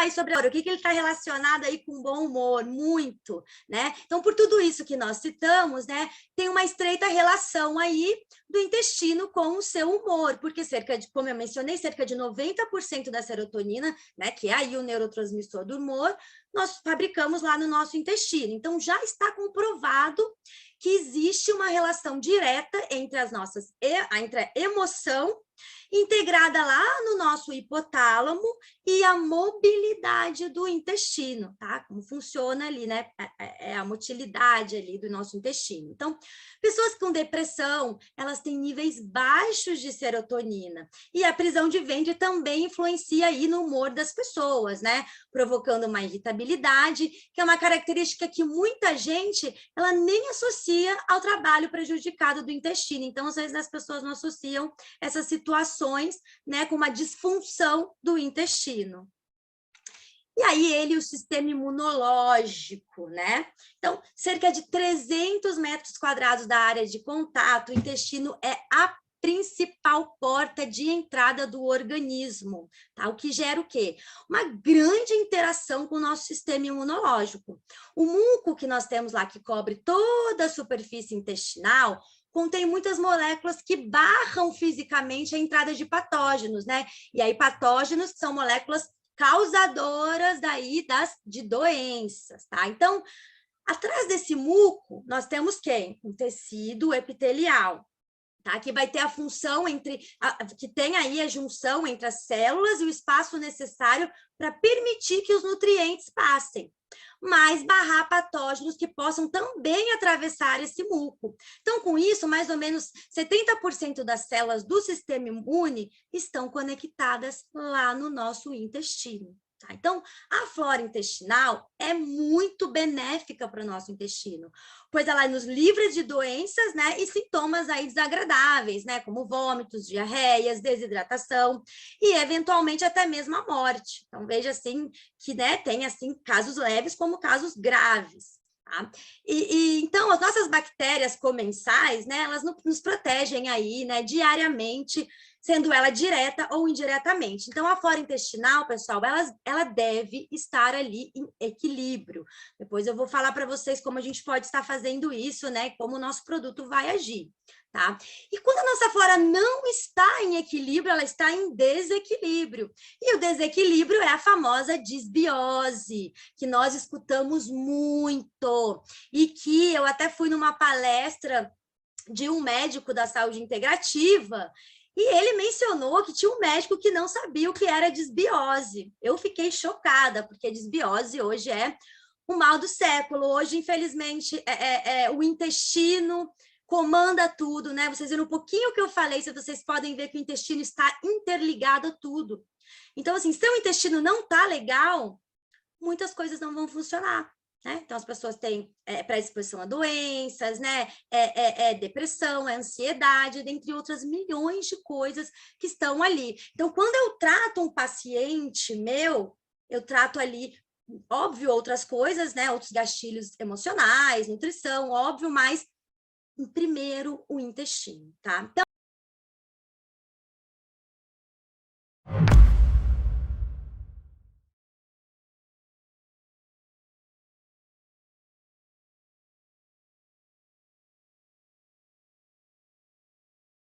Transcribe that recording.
aí sobre o que ele está relacionado aí com bom humor, muito, né? Então, por tudo isso que nós citamos, né, tem uma estreita relação aí do intestino com o seu humor, porque como eu mencionei, cerca de 90% da serotonina, né, que é aí o neurotransmissor do humor, nós fabricamos lá no nosso intestino. Então, já está comprovado que existe uma relação direta entre entre a emoção integrada lá no nosso hipotálamo e a mobilidade do intestino, tá? Como funciona ali, né? É a motilidade ali do nosso intestino. Então, pessoas com depressão, elas têm níveis baixos de serotonina. E a prisão de ventre também influencia aí no humor das pessoas, né? Provocando uma irritabilidade, que é uma característica que muita gente, ela nem associa ao trabalho prejudicado do intestino. Então, às vezes, as pessoas não associam essas situações, né, com uma disfunção do intestino. E aí o sistema imunológico, né? Então, cerca de 300 metros quadrados da área de contato, o intestino é a principal porta de entrada do organismo, tá? O que gera o quê? Uma grande interação com o nosso sistema imunológico. O muco que nós temos lá, que cobre toda a superfície intestinal, contém muitas moléculas que barram fisicamente a entrada de patógenos, né? E aí, patógenos são moléculas causadoras de doenças, tá? Então, atrás desse muco, nós temos quem? Um tecido epitelial, tá? Que vai ter a função que tem aí a junção entre as células e o espaço necessário para permitir que os nutrientes passem, mas barrar patógenos que possam também atravessar esse muco. Então, com isso, mais ou menos 70% das células do sistema imune estão conectadas lá no nosso intestino. Tá? Então, a flora intestinal é muito benéfica para o nosso intestino, pois ela nos livra de doenças, né, e sintomas aí desagradáveis, né, como vômitos, diarreias, desidratação e, eventualmente, até mesmo a morte. Então, veja, assim, que, né, tem, assim, casos leves como casos graves. Tá? Então, as nossas bactérias comensais, né, elas nos protegem aí, né, diariamente, sendo ela direta ou indiretamente. Então, a flora intestinal, pessoal, ela deve estar ali em equilíbrio. Depois eu vou falar para vocês como a gente pode estar fazendo isso, né, como o nosso produto vai agir. Tá? E quando a nossa flora não está em equilíbrio, ela está em desequilíbrio. E o desequilíbrio é a famosa disbiose, que nós escutamos muito, e que eu até fui numa palestra de um médico da saúde integrativa, e ele mencionou que tinha um médico que não sabia o que era disbiose. Eu fiquei chocada, porque a disbiose hoje é o mal do século. Hoje, infelizmente, o intestino comanda tudo, né? Vocês viram um pouquinho que eu falei, se vocês podem ver que o intestino está interligado a tudo. Então, assim, se o intestino não está legal, muitas coisas não vão funcionar. Né? Então, as pessoas têm predisposição a doenças, né? Depressão, ansiedade, dentre outras milhões de coisas que estão ali. Então, quando eu trato um paciente meu, eu trato ali, óbvio, outras coisas, né? Outros gatilhos emocionais, nutrição, óbvio, mas, em primeiro, o intestino, tá? Então,